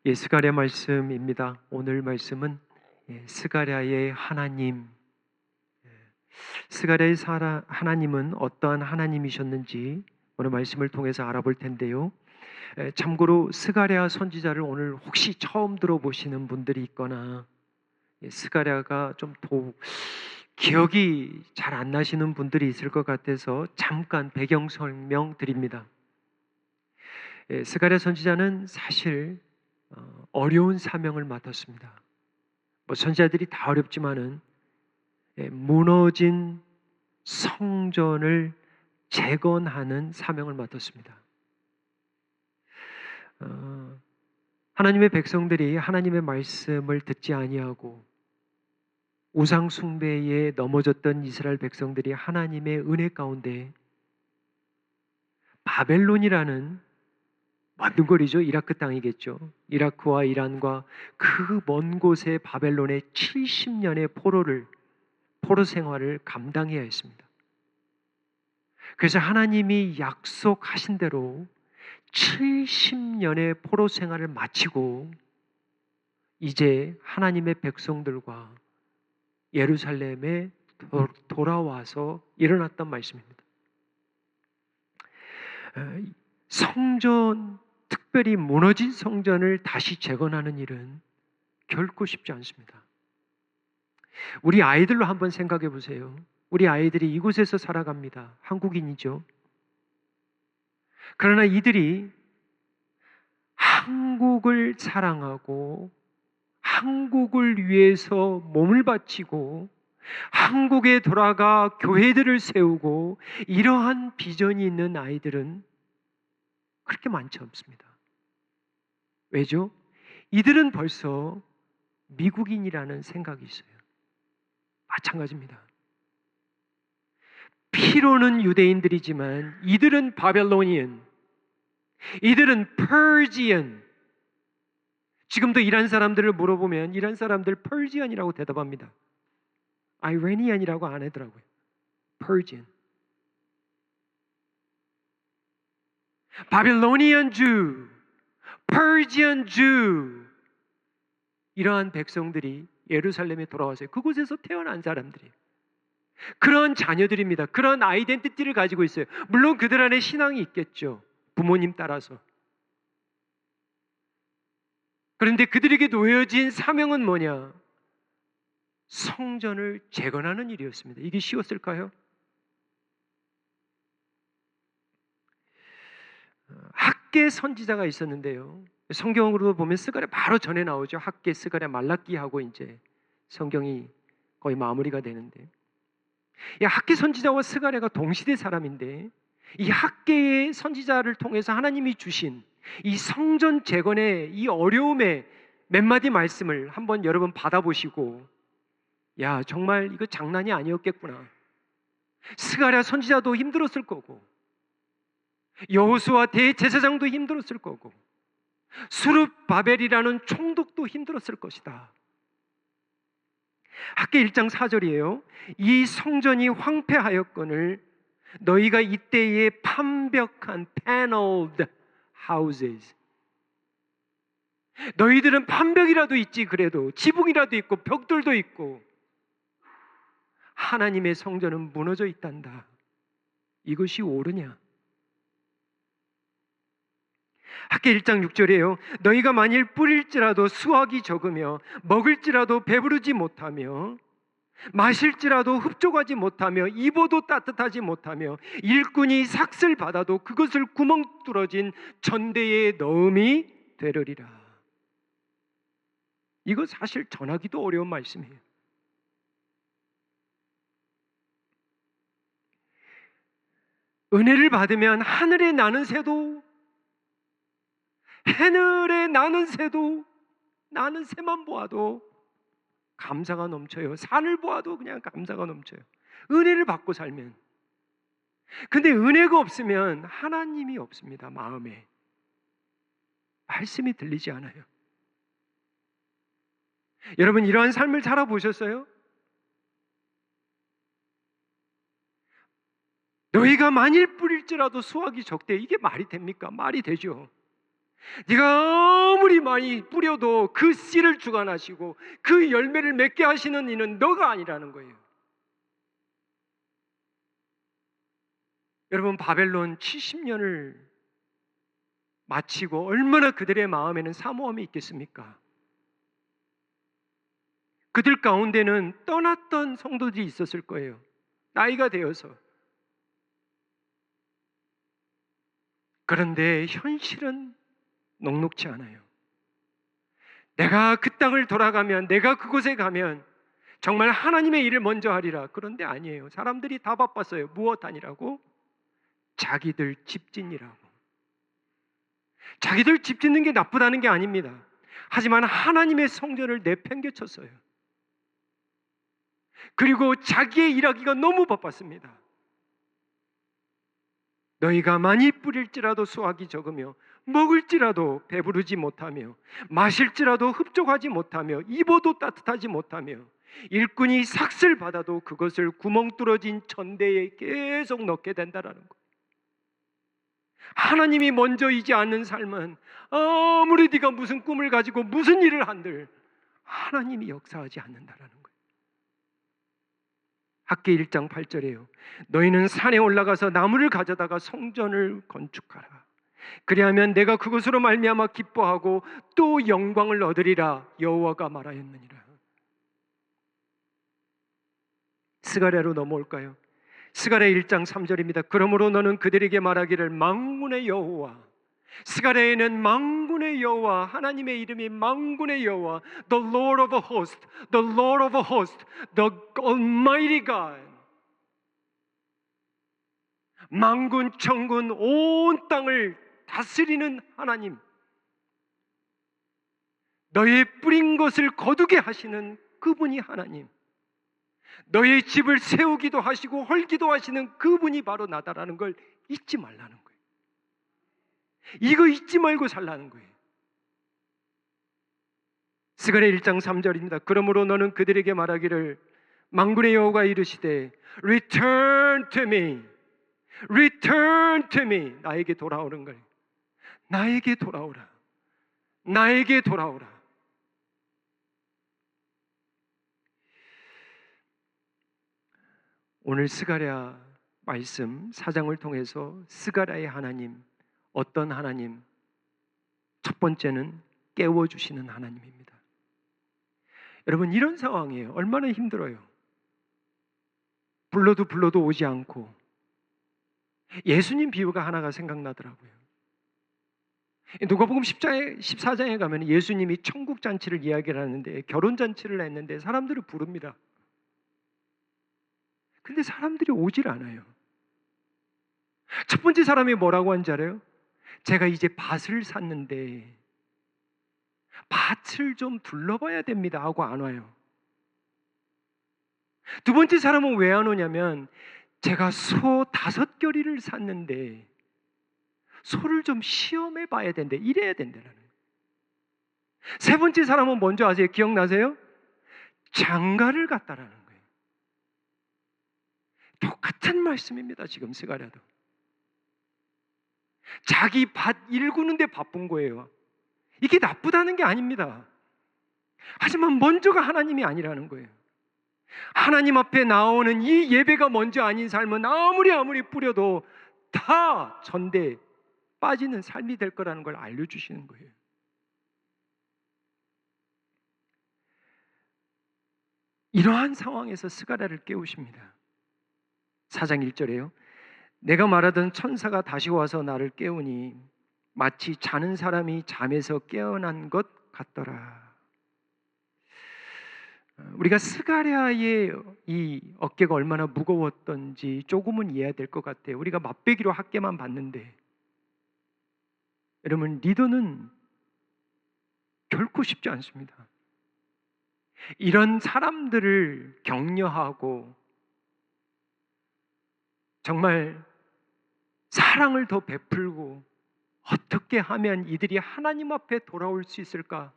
스가랴 말씀입니다. 오늘 말씀은 스가랴의 하나님, 스가랴의 하나님은 어떠한 하나님이셨는지 오늘 말씀을 통해서 알아볼 텐데요. 참고로 스가랴 선지자를 오늘 혹시 처음 들어보시는 분들이 있거나 스가랴가 좀 기억이 잘 안 나시는 분들이 있을 것 같아서 잠깐 배경 설명 드립니다. 스가랴 선지자는 사실 어려운 사명을 맡았습니다. 선지자들이 다 어렵지만은 무너진 성전을 재건하는 사명을 맡았습니다. 하나님의 백성들이 하나님의 말씀을 듣지 아니하고 우상 숭배에 넘어졌던 이스라엘 백성들이 하나님의 은혜 가운데 바벨론이라는 먼 거리죠. 이라크 땅이겠죠. 이라크와 이란과 그 먼 곳의 바벨론의 70년의 포로 생활을 감당해야 했습니다. 그래서 하나님이 약속하신 대로 70년의 포로 생활을 마치고 이제 하나님의 백성들과 예루살렘에 돌아와서 일어났던 말씀입니다. 성전, 특별히 무너진 성전을 다시 재건하는 일은 결코 쉽지 않습니다. 우리 아이들로 한번 생각해 보세요. 우리 아이들이 이곳에서 살아갑니다. 한국인이죠. 그러나 이들이 한국을 사랑하고 한국을 위해서 몸을 바치고 한국에 돌아가 교회들을 세우고 이러한 비전이 있는 아이들은 그렇게 많지 않습니다. 왜죠? 이들은 벌써 미국인이라는 생각이 있어요. 마찬가지입니다. 피로는 유대인들이지만 이들은 바벨로니언, 이들은 퍼지언. 지금도 이란 사람들을 물어보면 이란 사람들 퍼지언이라고 대답합니다. 아이레니안이라고 안 하더라고요. 퍼지언. 바빌로니안 주, 퍼지언 주. 이러한 백성들이 예루살렘에 돌아왔어요. 그곳에서 태어난 사람들이. 그런 자녀들입니다. 그런 아이덴티티를 가지고 있어요. 물론 그들 안에 신앙이 있겠죠. 부모님 따라서. 그런데 그들에게 놓여진 사명은 뭐냐? 성전을 재건하는 일이었습니다. 이게 쉬웠을까요? 학계 선지자가 있었는데요. 성경으로 보면 스가랴 바로 전에 나오죠. 학계, 스가랴, 말라기하고 이제 성경이 거의 마무리가 되는데, 이 학계 선지자와 스가랴가 동시대 사람인데 이 학계의 선지자를 통해서 하나님이 주신 이 성전 재건의 이 어려움의 몇 마디 말씀을 한번 여러분 받아보시고, 야, 정말 이거 장난이 아니었겠구나. 스가랴 선지자도 힘들었을 거고 여호수아 대제사장도 힘들었을 거고 수룹바벨이라는 총독도 힘들었을 것이다. 학계 1장 4절이에요. 이 성전이 황폐하였거늘 너희가 이때에 판벽한 paneled houses, 너희들은 판벽이라도 있지, 그래도 지붕이라도 있고 벽돌도 있고 하나님의 성전은 무너져 있단다. 이것이 옳으냐? 학계 1장 6절이에요. 너희가 만일 뿌릴지라도 수확이 적으며 먹을지라도 배부르지 못하며 마실지라도 흡족하지 못하며 입어도 따뜻하지 못하며 일꾼이 삭슬 받아도 그것을 구멍 뚫어진 전대에 넣음이 되려리라. 이거 사실 전하기도 어려운 말씀이에요. 은혜를 받으면 하늘에 나는 새도, 하늘에 나는 새도, 나는 새만 보아도 감사가 넘쳐요. 산을 보아도 그냥 감사가 넘쳐요. 은혜를 받고 살면. 근데 은혜가 없으면 하나님이 없습니다. 마음에 말씀이 들리지 않아요. 여러분, 이러한 삶을 살아보셨어요? 너희가 만일 뿌릴지라도 수확이 적대. 이게 말이 됩니까? 말이 되죠. 네가 아무리 많이 뿌려도 그 씨를 주관하시고 그 열매를 맺게 하시는 이는 너가 아니라는 거예요. 여러분, 바벨론 70년을 마치고 얼마나 그들의 마음에는 사모함이 있겠습니까? 그들 가운데는 떠났던 성도들이 있었을 거예요. 나이가 되어서. 그런데 현실은 녹록지 않아요. 내가 그 땅을 돌아가면, 내가 그곳에 가면 정말 하나님의 일을 먼저 하리라. 그런데 아니에요. 사람들이 다 바빴어요. 무엇 하니라고? 자기들 집 짓니라고. 자기들 집 짓는 게 나쁘다는 게 아닙니다. 하지만 하나님의 성전을 내팽개쳤어요. 그리고 자기의 일하기가 너무 바빴습니다. 너희가 많이 뿌릴지라도 수확이 적으며 먹을지라도 배부르지 못하며 마실지라도 흡족하지 못하며 입어도 따뜻하지 못하며 일꾼이 삭슬 받아도 그것을 구멍 뚫어진 천대에 계속 넣게 된다라는 거예요. 하나님이 먼저이지 않는 삶은 아무리 네가 무슨 꿈을 가지고 무슨 일을 한들 하나님이 역사하지 않는다라는 거예요. 학기 1장 8절이에요. 너희는 산에 올라가서 나무를 가져다가 성전을 건축하라. 그리하면 내가 그것으로 말미암아 기뻐하고 또 영광을 얻으리라. 여호와가 말하였느니라. 스가랴로 넘어올까요? 스가랴 1장 3절입니다. 그러므로 너는 그들에게 말하기를 만군의 여호와. 스가랴에는 만군의 여호와, 하나님의 이름이 만군의 여호와, The Lord of hosts, The Lord of hosts, The Almighty God. 만군 천군 온 땅을 다스리는 하나님, 너의 뿌린 것을 거두게 하시는 그분이 하나님, 너의 집을 세우기도 하시고 헐기도 하시는 그분이 바로 나다라는 걸 잊지 말라는 거예요. 이거 잊지 말고 살라는 거예요. 스가랴 1장 3절입니다. 그러므로 너는 그들에게 말하기를 만군의 여호와가 이르시되 Return to me, Return to me. 나에게 돌아오는 거예요. 나에게 돌아오라. 나에게 돌아오라. 오늘 스가랴 말씀 4장을 통해서 스가랴의 하나님, 어떤 하나님? 첫 번째는 깨워주시는 하나님입니다. 여러분, 이런 상황이에요. 얼마나 힘들어요. 불러도 오지 않고. 예수님 비유가 하나가 생각나더라고요. 누가복음 14장에 가면 예수님이 천국 잔치를 이야기를 하는데, 결혼 잔치를 했는데 사람들을 부릅니다. 근데 사람들이 오질 않아요. 첫 번째 사람이 뭐라고 한지 알아요? 제가 이제 밭을 샀는데 밭을 좀 둘러봐야 됩니다 하고 안 와요. 두 번째 사람은 왜 안 오냐면 제가 소 5겨리를 샀는데 소를 좀 시험해 봐야 된대, 이래야 된다는 거예요. 세 번째 사람은 뭔지 아세요? 기억나세요? 장가를 갔다라는 거예요. 똑같은 말씀입니다. 지금 스가랴도 자기 밭 일구는데 바쁜 거예요. 이게 나쁘다는 게 아닙니다. 하지만 먼저가 하나님이 아니라는 거예요. 하나님 앞에 나오는 이 예배가 먼저 아닌 삶은 아무리 뿌려도 다 전대 빠지는 삶이 될 거라는 걸 알려주시는 거예요. 이러한 상황에서 스가랴를 깨우십니다. 4장 1절에요. 내가 말하던 천사가 다시 와서 나를 깨우니 마치 자는 사람이 잠에서 깨어난 것 같더라. 우리가 스가랴의 이 어깨가 얼마나 무거웠던지 조금은 이해될 것 같아요. 우리가 맛배기로 학계만 봤는데, 여러분, 리더는 결코 쉽지 않습니다. 이런 사람들을 격려하고 정말 사랑을 더 베풀고 어떻게 하면 이들이 하나님 앞에 돌아올 수 있을까?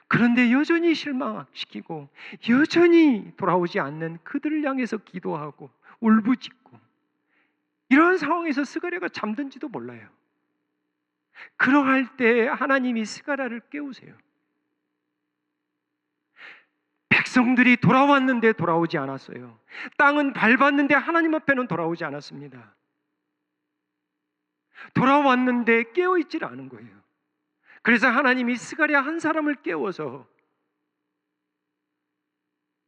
그런데 여전히 실망시키고 여전히 돌아오지 않는 그들을 향해서 기도하고 울부짖고, 이런 상황에서 스가랴가 잠든지도 몰라요. 그러할 때 하나님이 스가랴를 깨우세요. 백성들이 돌아왔는데 돌아오지 않았어요. 땅은 밟았는데 하나님 앞에는 돌아오지 않았습니다. 돌아왔는데 깨어있질 않은 거예요. 그래서 하나님이 스가랴 한 사람을 깨워서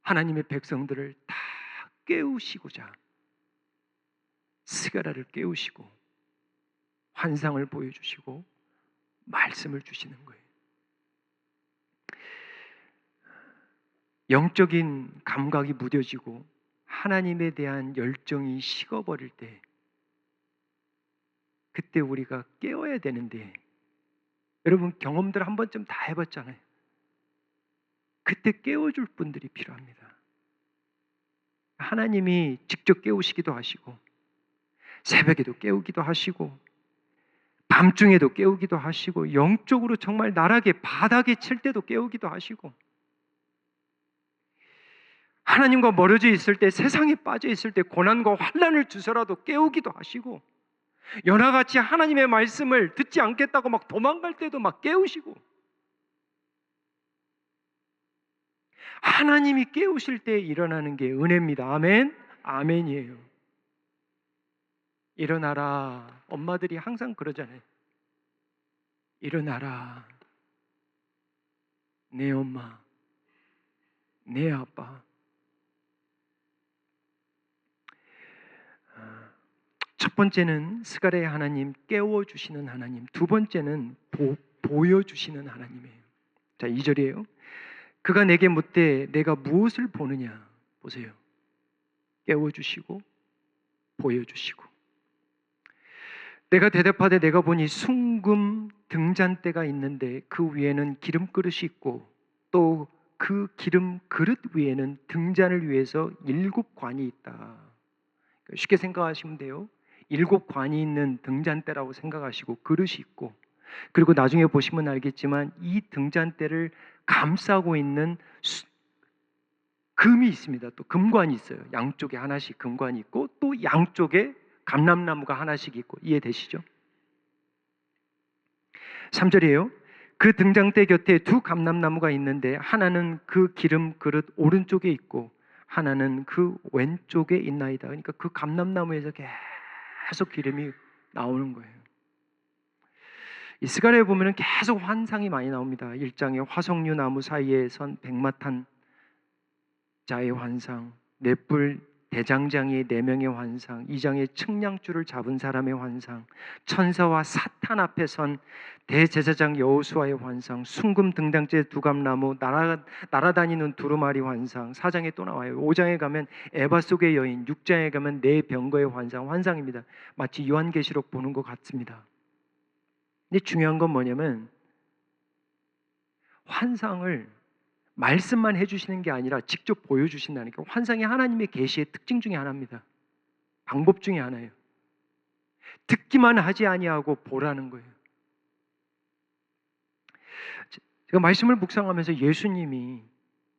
하나님의 백성들을 다 깨우시고자 스가랴를 깨우시고 환상을 보여주시고 말씀을 주시는 거예요. 영적인 감각이 무뎌지고 하나님에 대한 열정이 식어버릴 때 그때 우리가 깨어야 되는데, 여러분 경험들 한 번쯤 다 해봤잖아요. 그때 깨워줄 분들이 필요합니다. 하나님이 직접 깨우시기도 하시고 새벽에도 깨우기도 하시고 밤중에도 깨우기도 하시고 영적으로 정말 나락에 바닥에 칠 때도 깨우기도 하시고, 하나님과 멀어져 있을 때, 세상에 빠져 있을 때 고난과 환난을 주서라도 깨우기도 하시고, 연하같이 하나님의 말씀을 듣지 않겠다고 막 도망갈 때도 막 깨우시고, 하나님이 깨우실 때 일어나는 게 은혜입니다. 아멘? 아멘이에요. 일어나라. 엄마들이 항상 그러잖아요. 일어나라. 내 엄마, 내 아빠. 첫 번째는 스가랴의 하나님, 깨워주시는 하나님. 두 번째는 보여주시는 하나님이에요. 자, 2절이에요. 그가 내게 묻되 내가 무엇을 보느냐. 보세요. 깨워주시고 보여주시고. 내가 대답하되 내가 보니 숭금 등잔대가 있는데 그 위에는 기름 그릇이 있고 또 그 기름 그릇 위에는 등잔을 위해서 7관이 있다. 쉽게 생각하시면 돼요. 7관이 있는 등잔대라고 생각하시고 그릇이 있고, 그리고 나중에 보시면 알겠지만 이 등잔대를 감싸고 있는 금이 있습니다. 또 금관이 있어요. 양쪽에 하나씩 금관이 있고 또 양쪽에 감람나무가 하나씩 있고. 이해되시죠? 3절이에요. 그 등잔대 곁에 두 감람나무가 있는데 하나는 그 기름 그릇 오른쪽에 있고 하나는 그 왼쪽에 있나이다. 그러니까 그 감람나무에서 계속 기름이 나오는 거예요. 이 스가랴에 보면 계속 환상이 많이 나옵니다. 1장에 화석류 나무 사이에 선 백마탄 자의 환상, 넷불 대장장이의 4명의 환상, 2장에 측량줄을 잡은 사람의 환상, 천사와 사탄 앞에 선 대제사장 여호수아의 환상, 숭금 등잔대 두감나무, 날아다니는 두루마리 환상, 4장에 또 나와요. 5장에 가면 에바 속의 여인, 6장에 가면 네 병거의 환상입니다. 마치 요한계시록 보는 것 같습니다. 근데 중요한 건 뭐냐면 환상을 말씀만 해주시는 게 아니라 직접 보여주신다는 게 환상이 하나님의 계시의 특징 중에 하나입니다. 방법 중에 하나예요. 듣기만 하지 아니하고 보라는 거예요. 제가 말씀을 묵상하면서 예수님이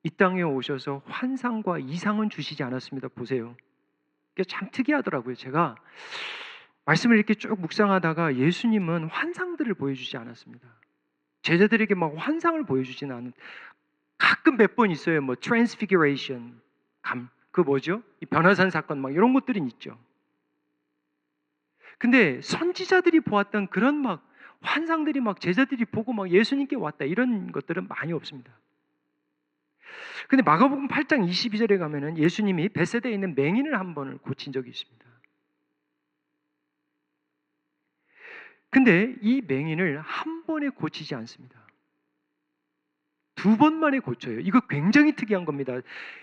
이 땅에 오셔서 환상과 이상은 주시지 않았습니다. 보세요. 이게 참 특이하더라고요. 제가 말씀을 이렇게 쭉 묵상하다가 예수님은 환상들을 보여주지 않았습니다. 제자들에게 막 환상을 보여주지는 않은, 가끔 몇 번 있어요. 뭐 트랜스피규레이션, 그 뭐죠? 이 변화산 사건 막 이런 것들은 있죠. 근데 선지자들이 보았던 그런 막 환상들이 막 제자들이 보고 막 예수님께 왔다 이런 것들은 많이 없습니다. 근데 마가복음 8장 22절에 가면은 예수님이 벳세다에 있는 맹인을 한 번을 고친 적이 있습니다. 근데 이 맹인을 한 번에 고치지 않습니다. 2번 만에 고쳐요. 이거 굉장히 특이한 겁니다.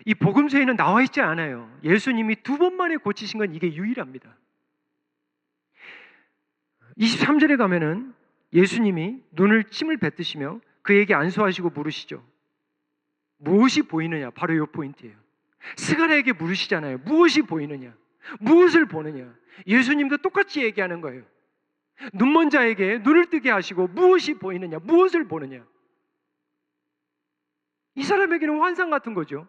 이 복음서에는 나와 있지 않아요. 예수님이 2번 만에 고치신 건 이게 유일합니다. 23절에 가면은 예수님이 눈을 침을 뱉으시며 그에게 안수하시고 물으시죠. 무엇이 보이느냐? 바로 이 포인트예요. 스가랴에게 물으시잖아요. 무엇이 보이느냐? 무엇을 보느냐? 예수님도 똑같이 얘기하는 거예요. 눈먼 자에게 눈을 뜨게 하시고 무엇이 보이느냐? 무엇을 보느냐? 이 사람에게는 환상 같은 거죠.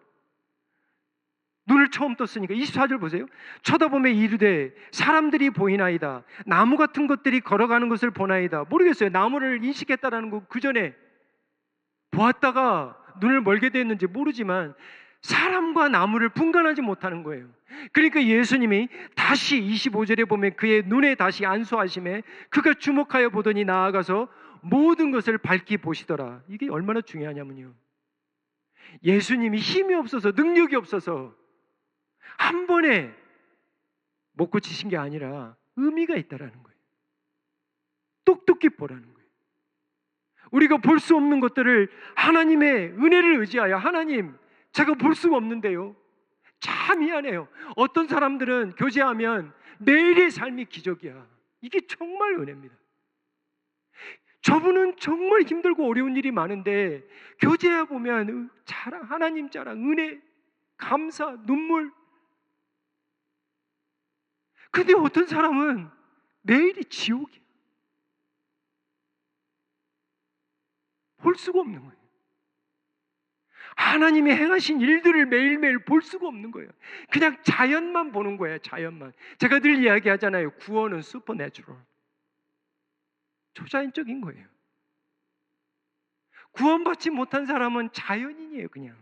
눈을 처음 떴으니까. 24절 보세요. 쳐다보며 이르되 사람들이 보이나이다. 나무 같은 것들이 걸어가는 것을 보나이다. 모르겠어요. 나무를 인식했다라는 거 그 전에 보았다가 눈을 멀게 됐는지 모르지만 사람과 나무를 분간하지 못하는 거예요. 그러니까 예수님이 다시 25절에 보면 그의 눈에 다시 안수하심에 그가 주목하여 보더니 나아가서 모든 것을 밝히 보시더라. 이게 얼마나 중요하냐면요, 예수님이 힘이 없어서 능력이 없어서 한 번에 못 고치신 게 아니라 의미가 있다라는 거예요. 똑똑히 보라는 거예요. 우리가 볼 수 없는 것들을 하나님의 은혜를 의지하여, 하나님 제가 볼 수가 없는데요, 참 미안해요. 어떤 사람들은 교제하면 매일의 삶이 기적이야. 이게 정말 은혜입니다. 저분은 정말 힘들고 어려운 일이 많은데 교제해 보면 자랑, 하나님 자랑, 은혜, 감사, 눈물. 근데 어떤 사람은 매일이 지옥이야. 볼 수가 없는 거예요. 하나님이 행하신 일들을 매일매일 볼 수가 없는 거예요. 그냥 자연만 보는 거예요. 자연만. 제가 늘 이야기하잖아요. 구원은 슈퍼내추럴, 초자연적인 거예요. 구원받지 못한 사람은 자연인이에요. 그냥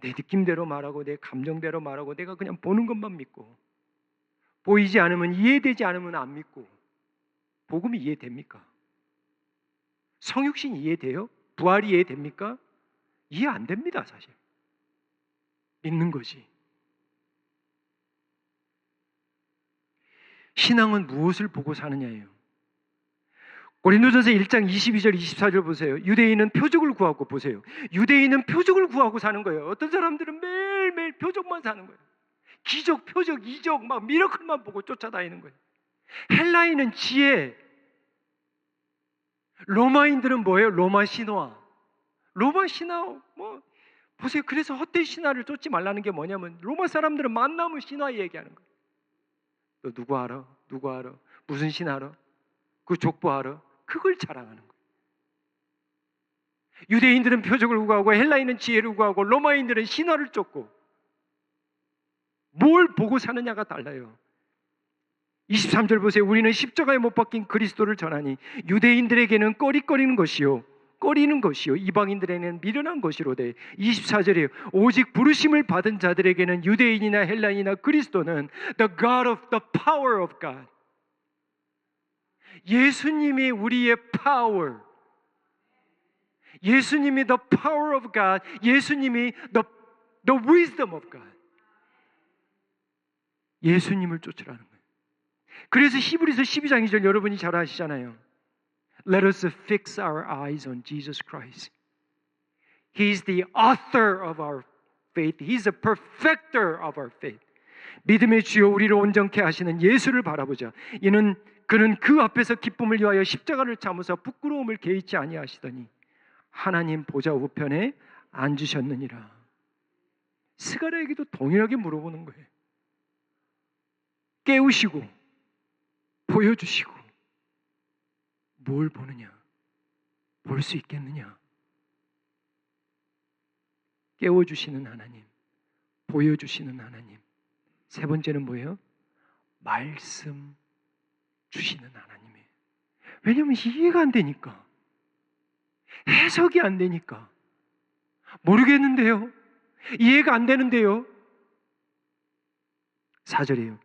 내 느낌대로 말하고 내 감정대로 말하고 내가 그냥 보는 것만 믿고, 보이지 않으면, 이해되지 않으면 안 믿고. 복음이 이해됩니까? 성육신 이해돼요? 부활이 이해됩니까? 이해 안 됩니다. 사실 믿는 거지. 신앙은 무엇을 보고 사느냐예요. 고린도전서 1장 22절 24절 보세요. 유대인은 표적을 구하고, 보세요, 유대인은 표적을 구하고 사는 거예요. 어떤 사람들은 매일매일 표적만 사는 거예요. 기적, 표적, 이적, 막 미러클만 보고 쫓아다니는 거예요. 헬라인은 지혜, 로마인들은 뭐예요? 로마 신화. 로마 신화 뭐 보세요. 그래서 헛된 신화를 쫓지 말라는 게 뭐냐면, 로마 사람들은 만나면 신화 얘기하는 거예요. 너 누구 알아? 누구 알아? 무슨 신 알아? 그 족보 알아? 그걸 자랑하는 거예요. 유대인들은 표적을 구하고, 헬라인은 지혜를 구하고, 로마인들은 신화를 쫓고. 뭘 보고 사느냐가 달라요. 23절 보세요. 우리는 십자가에 못 박힌 그리스도를 전하니 유대인들에게는 꺼리는 것이요 이방인들에게는 미련한 것이로되. 24절이에요. 오직 부르심을 받은 자들에게는 유대인이나 헬라인이나 그리스도는 the God of the power of God. 예수님이 우리의 power, 예수님이 the power of God, 예수님이 the wisdom of God. 예수님을 쫓으라는 거예요. 그래서 히브리서 12장 2절 여러분이 잘 아시잖아요. Let us fix our eyes on Jesus Christ. He is the author of our faith. He is the perfecter of our faith. 믿음의 주요 우리를 온전케 하시는 예수를 바라보자. 그는 그 앞에서 기쁨을 위하여 십자가를 참으사 부끄러움을 개의치 아니하시더니 하나님 보좌 우편에 앉으셨느니라. 스가랴에게도 동일하게 물어보는 거예요. 깨우시고 보여주시고, 뭘 보느냐? 볼 수 있겠느냐? 깨워주시는 하나님, 보여주시는 하나님. 세 번째는 뭐예요? 말씀 주시는 하나님이에요. 왜냐하면 이해가 안 되니까, 해석이 안 되니까. 모르겠는데요, 이해가 안 되는데요. 4절이에요.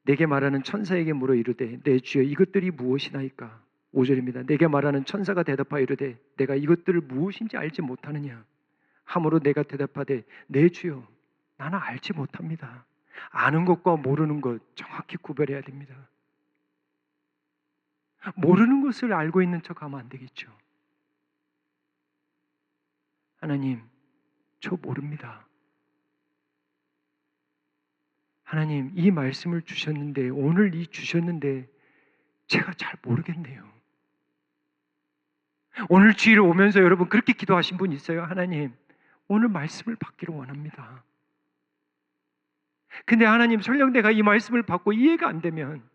내게 말하는 천사에게 물어 이르되 내 주여 이것들이 무엇이나이까. 5절입니다. 내게 말하는 천사가 대답하여 이르되 내가 이것들을 무엇인지 알지 못하느냐. 함으로 내가 대답하되 내 주여 나는 알지 못합니다. 아는 것과 모르는 것 정확히 구별해야 됩니다. 모르는 것을 알고 있는 척하면 안 되겠죠. 하나님, 저 모릅니다. 하나님, 이 말씀을 주셨는데, 오늘 이 주셨는데 제가 잘 모르겠네요. 오늘 주일을 오면서 여러분 그렇게 기도하신 분 있어요? 하나님, 오늘 말씀을 받기를 원합니다. 근데 하나님, 설령 내가 이 말씀을 받고 이해가 안 되면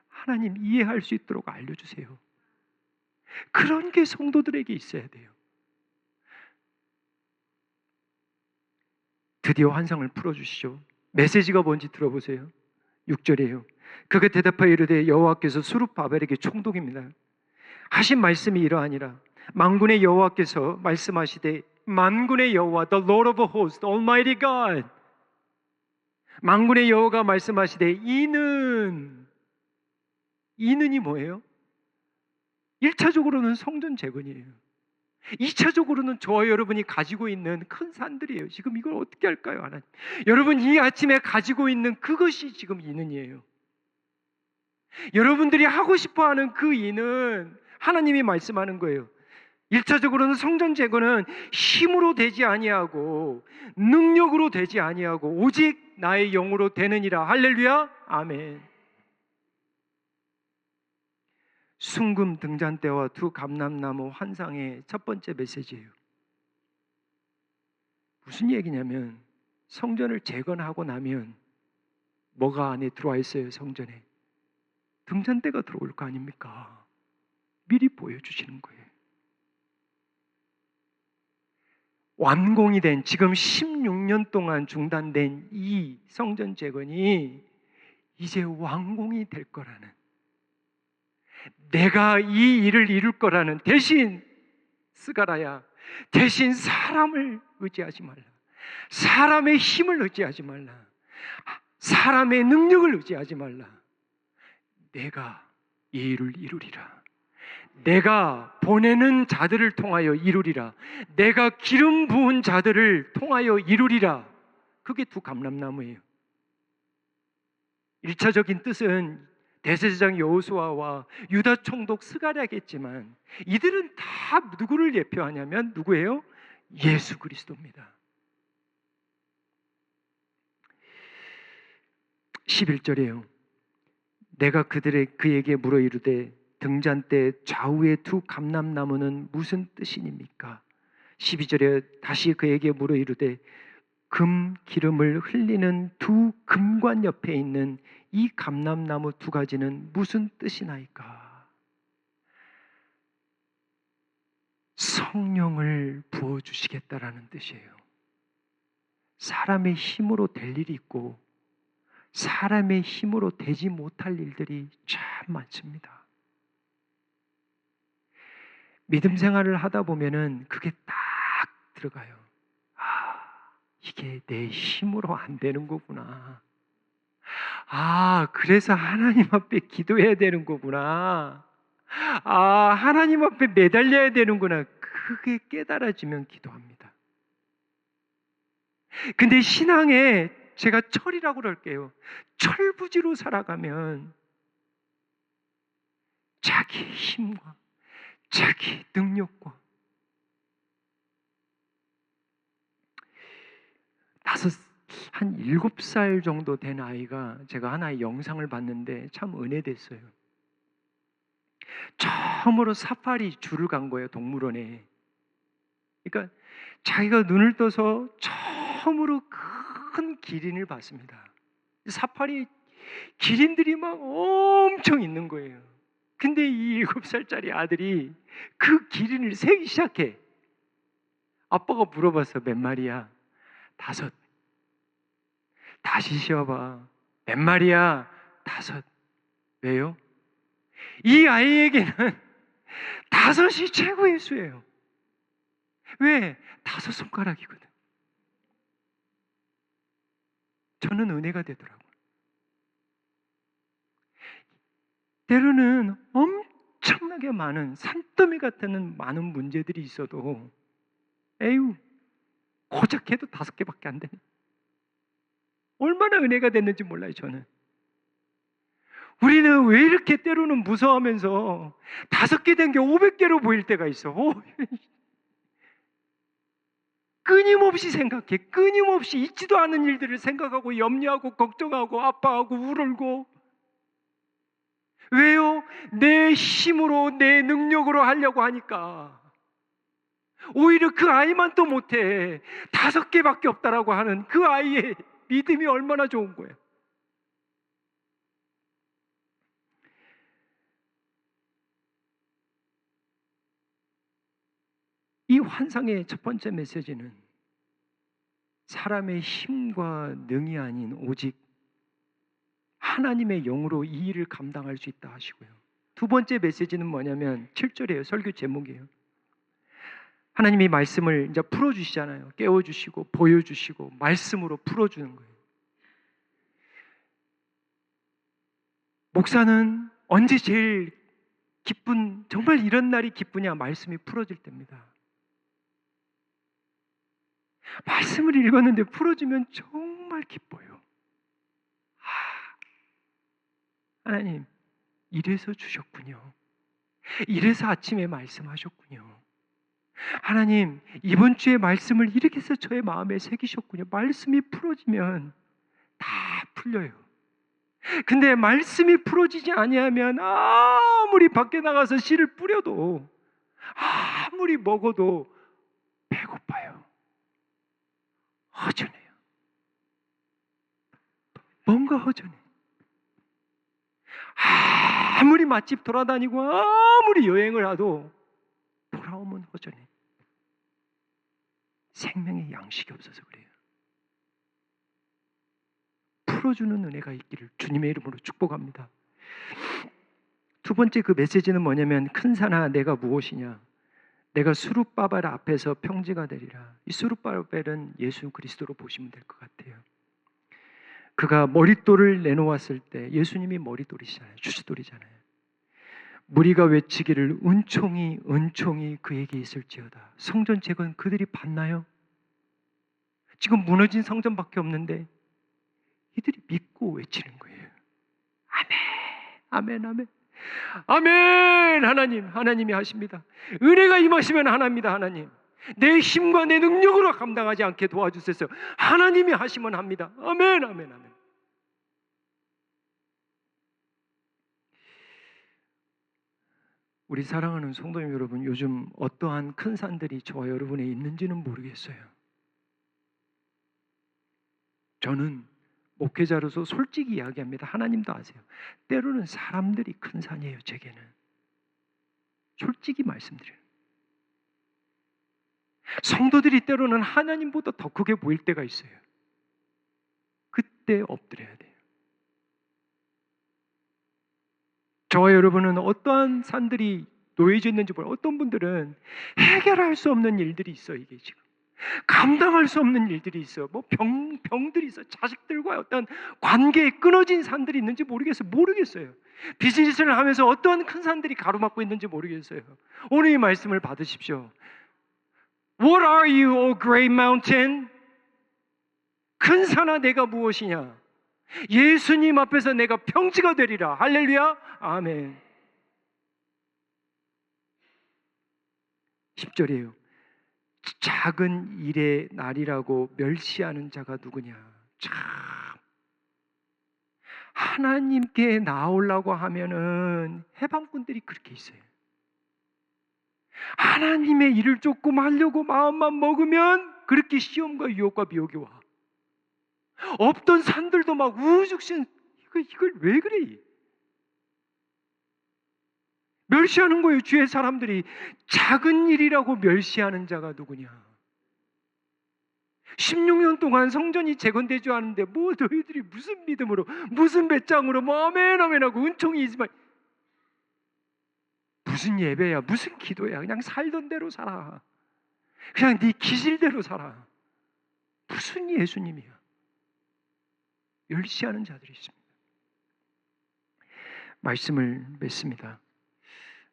하나님 이해할 수 있도록 알려주세요. 그런 게 성도들에게 있어야 돼요. 드디어 환상을 풀어주시죠. 메시지가 뭔지 들어보세요. 6절이에요. 그가 대답하여 이르되 여호와께서 수룹바벨에게 총독입니다. 하신 말씀이 이러하니라. 만군의 여호와께서 말씀하시되 만군의 여호와 The Lord of Hosts, Almighty God, 만군의 여호와가 말씀하시되 이는이 뭐예요? 1차적으로는 성전 재건이에요. 2차적으로는 저와 여러분이 가지고 있는 큰 산들이에요. 지금 이걸 어떻게 할까요, 하나님? 여러분 이 아침에 가지고 있는 그것이 지금 이는이에요. 여러분들이 하고 싶어하는 그 이는 하나님이 말씀하는 거예요. 1차적으로는 성전 재건은 힘으로 되지 아니하고 능력으로 되지 아니하고 오직 나의 영으로 되느니라. 할렐루야, 아멘. 순금 등잔대와 두 감람나무 환상의 첫 번째 메시지예요. 무슨 얘기냐면 성전을 재건하고 나면 뭐가 안에 들어와 있어요? 성전에 등잔대가 들어올 거 아닙니까? 미리 보여주시는 거예요. 완공이 된 지금 16년 동안 중단된 이 성전 재건이 이제 완공이 될 거라는, 내가 이 일을 이룰 거라는, 대신 스가랴야, 대신 사람을 의지하지 말라. 사람의 힘을 의지하지 말라. 사람의 능력을 의지하지 말라. 내가 이 일을 이루리라. 내가 보내는 자들을 통하여 이루리라. 내가 기름 부은 자들을 통하여 이루리라. 그게 두 감람나무예요. 1차적인 뜻은 대제사장 여호수아와 유다 총독 스가랴겠지만 이들은 다 누구를 예표하냐면 누구예요? 예수 그리스도입니다. 11절이에요. 내가 그에게 물어 이르되 등잔대 좌우의 두 감람나무는 무슨 뜻이니까? 12절에 다시 그에게 물어 이르되 금 기름을 흘리는 두 금관 옆에 있는 이 감람나무 두 가지는 무슨 뜻이나이까? 성령을 부어주시겠다라는 뜻이에요. 사람의 힘으로 될 일이 있고 사람의 힘으로 되지 못할 일들이 참 많습니다. 믿음 생활을 하다 보면은 그게 딱 들어가요. 아, 이게 내 힘으로 안 되는 거구나. 아, 그래서 하나님 앞에 기도해야 되는 거구나. 아, 하나님 앞에 매달려야 되는구나. 그게 깨달아지면 기도합니다. 근데 신앙에 제가 철이라고 그럴게요. 철부지로 살아가면 자기 힘과 자기 능력과 한 7살 정도 된 아이가 제가 하나의 영상을 봤는데 참 은혜됐어요. 처음으로 사파리 줄을 간 거예요, 동물원에. 그러니까 자기가 눈을 떠서 처음으로 큰 기린을 봤습니다. 사파리 기린들이 막 엄청 있는 거예요. 근데 이 7살짜리 아들이 그 기린을 세기 시작해. 아빠가 물어봤어. 몇 마리야? 5. 다시 쉬어봐. 몇 마리야? 5. 왜요? 이 아이에게는 5이 최고의 수예요. 왜? 5 손가락이거든. 저는 은혜가 되더라고요. 때로는 엄청나게 많은 산더미 같은 많은 문제들이 있어도 에휴, 고작 해도 5개밖에 안 되네. 얼마나 은혜가 됐는지 몰라요, 저는. 우리는 왜 이렇게 때로는 무서워하면서 5개 된 게 500개로 보일 때가 있어. 끊임없이 생각해. 끊임없이 있지도 않은 일들을 생각하고 염려하고 걱정하고 아파하고 울고. 왜요? 내 힘으로 내 능력으로 하려고 하니까. 오히려 그 아이만 또 못해. 5개밖에 없다라고 하는 그 아이의 믿음이 얼마나 좋은 거예요. 이 환상의 첫 번째 메시지는 사람의 힘과 능이 아닌 오직 하나님의 영으로 이 일을 감당할 수 있다 하시고요. 두 번째 메시지는 뭐냐면 7절이에요. 설교 제목이에요. 하나님이 말씀을 이제 풀어주시잖아요. 깨워주시고 보여주시고 말씀으로 풀어주는 거예요. 목사는 언제 제일 정말 이런 날이 기쁘냐? 말씀이 풀어질 때입니다. 말씀을 읽었는데 풀어주면 정말 기뻐요. 하나님, 이래서 주셨군요. 이래서 아침에 말씀하셨군요. 하나님, 이번 주에 말씀을 이렇게 해서 저의 마음에 새기셨군요. 말씀이 풀어지면 다 풀려요. 근데 말씀이 풀어지지 아니하면 아무리 밖에 나가서 씨를 뿌려도 아무리 먹어도 배고파요. 허전해요. 뭔가 허전해. 아무리 맛집 돌아다니고 아무리 여행을 해도 돌아오면 허전해. 생명의 양식이 없어서 그래요. 풀어주는 은혜가 있기를 주님의 이름으로 축복합니다. 두 번째 그 메시지는 뭐냐면 큰 산아 내가 무엇이냐? 내가 수룹바벨 앞에서 평지가 되리라. 이 수룹바벨은 예수 그리스도로 보시면 될 것 같아요. 그가 머릿돌을 내놓았을 때 예수님이 머릿돌이시잖아요. 주짓돌이잖아요. 무리가 외치기를 은총이 은총이 그에게 있을지어다. 성전 재건 그들이 봤나요? 지금 무너진 성전밖에 없는데 이들이 믿고 외치는 거예요. 아멘, 아멘, 아멘. 아멘. 하나님이 하십니다. 은혜가 임하시면 하나입니다. 하나님, 내 힘과 내 능력으로 감당하지 않게 도와주세요. 하나님이 하시면 합니다. 아멘, 아멘, 아멘. 우리 사랑하는 성도님 여러분, 요즘 어떠한 큰 산들이 저와 여러분에 있는지는 모르겠어요. 저는 목회자로서 솔직히 이야기합니다. 하나님도 아세요. 때로는 사람들이 큰 산이에요. 제게는 솔직히 말씀드려요. 성도들이 때로는 하나님보다 더 크게 보일 때가 있어요. 그때 엎드려야 돼요. 저와 여러분은 어떠한 산들이 놓여져 있는지 몰라요. 어떤 분들은 해결할 수 없는 일들이 있어. 이게 지금 감당할 수 없는 일들이 있어. 뭐 병들이 있어. 자식들과 어떤 관계에 끊어진 산들이 있는지 모르겠어요. 비즈니스를 하면서 어떠한 큰 산들이 가로막고 있는지 모르겠어요. 오늘 이 말씀을 받으십시오. What are you, O great mountain? 큰 산아 내가 무엇이냐? 예수님 앞에서 내가 평지가 되리라. 할렐루야. 아멘. 10절이에요. 작은 일의 날이라고 멸시하는 자가 누구냐? 참, 하나님께 나오려고 하면은 해방꾼들이 그렇게 있어요. 하나님의 일을 조금 하려고 마음만 먹으면 그렇게 시험과 유혹과 미혹이 와. 없던 산들도 막 우죽신 이걸 왜 그래? 멸시하는 거예요. 주의 사람들이. 작은 일이라고 멸시하는 자가 누구냐? 16년 동안 성전이 재건되지 않은데 뭐 너희들이 무슨 믿음으로 무슨 배짱으로 뭐 아멘 아멘하고 은총이 있지만 무슨 예배야 무슨 기도야. 그냥 살던 대로 살아. 그냥 네 기질대로 살아. 무슨 예수님이야. 멸시하는 자들이 있습니다. 말씀을 맺습니다.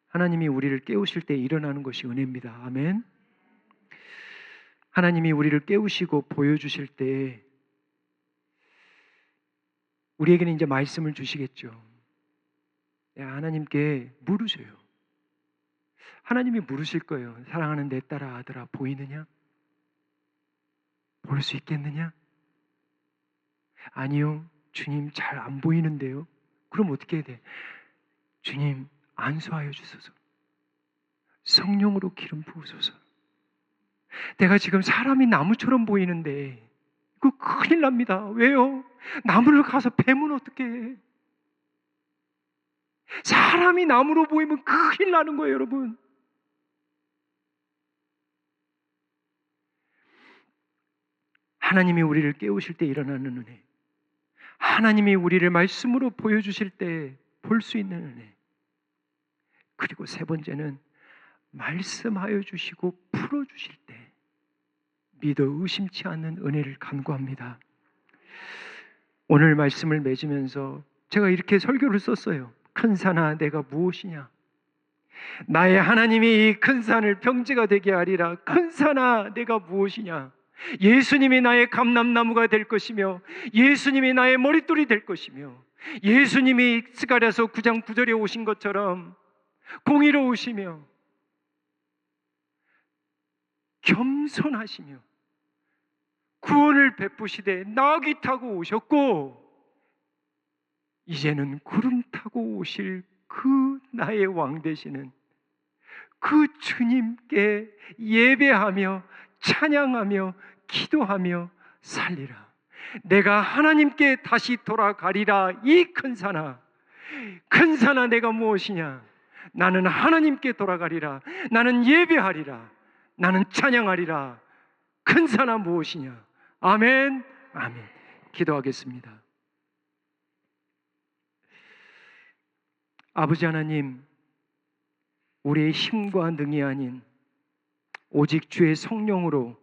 하나님이 우리를 깨우실 때 일어나는 것이 은혜입니다. 아멘. 하나님이 우리를 깨우시고 보여주실 때 우리에게는 이제 말씀을 주시겠죠. 하나님께 물으세요. 하나님이 물으실 거예요. 사랑하는 내 딸아 아들아 보이느냐? 볼 수 있겠느냐? 아니요. 주님 잘 안 보이는데요. 그럼 어떻게 해야 돼? 주님 안수하여 주소서. 성령으로 기름 부으소서. 내가 지금 사람이 나무처럼 보이는데 이거 큰일 납니다. 왜요? 나무를 가서 베면 어떡해? 사람이 나무로 보이면 큰일 나는 거예요, 여러분. 하나님이 우리를 깨우실 때 일어나는 은혜, 하나님이 우리를 말씀으로 보여주실 때 볼 수 있는 은혜, 그리고 세 번째는 말씀하여 주시고 풀어주실 때 믿어 의심치 않는 은혜를 간구합니다. 오늘 말씀을 맺으면서 제가 이렇게 설교를 썼어요. 큰 산아 내가 무엇이냐, 나의 하나님이 이 큰 산을 평지가 되게 하리라. 큰 산아 내가 무엇이냐, 예수님이 나의 감람나무가 될 것이며 예수님이 나의 머릿돌이 될 것이며 예수님이 스가랴서 9장 9절에 오신 것처럼 공의로우시며 겸손하시며 구원을 베푸시되 나귀 타고 오셨고 이제는 구름 타고 오실 그 나의 왕 되시는 그 주님께 예배하며 찬양하며 기도하며 살리라. 내가 하나님께 다시 돌아가리라. 이 큰 산아, 큰 산아 내가 무엇이냐, 나는 하나님께 돌아가리라. 나는 예배하리라. 나는 찬양하리라. 큰 산아 무엇이냐. 아멘, 아멘. 기도하겠습니다. 아버지 하나님, 우리의 힘과 능이 아닌 오직 주의 성령으로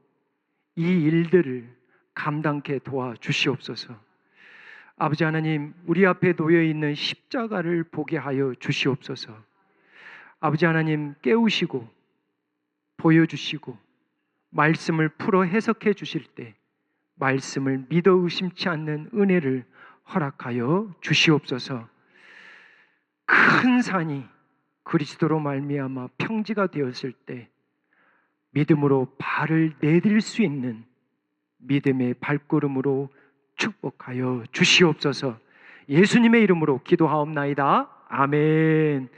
이 일들을 감당케 도와주시옵소서. 아버지 하나님, 우리 앞에 놓여 있는 십자가를 보게 하여 주시옵소서. 아버지 하나님, 깨우시고 보여주시고 말씀을 풀어 해석해 주실 때 말씀을 믿어 의심치 않는 은혜를 허락하여 주시옵소서. 큰 산이 그리스도로 말미암아 평지가 되었을 때 믿음으로 발을 내딜 수 있는 믿음의 발걸음으로 축복하여 주시옵소서. 예수님의 이름으로 기도하옵나이다. 아멘.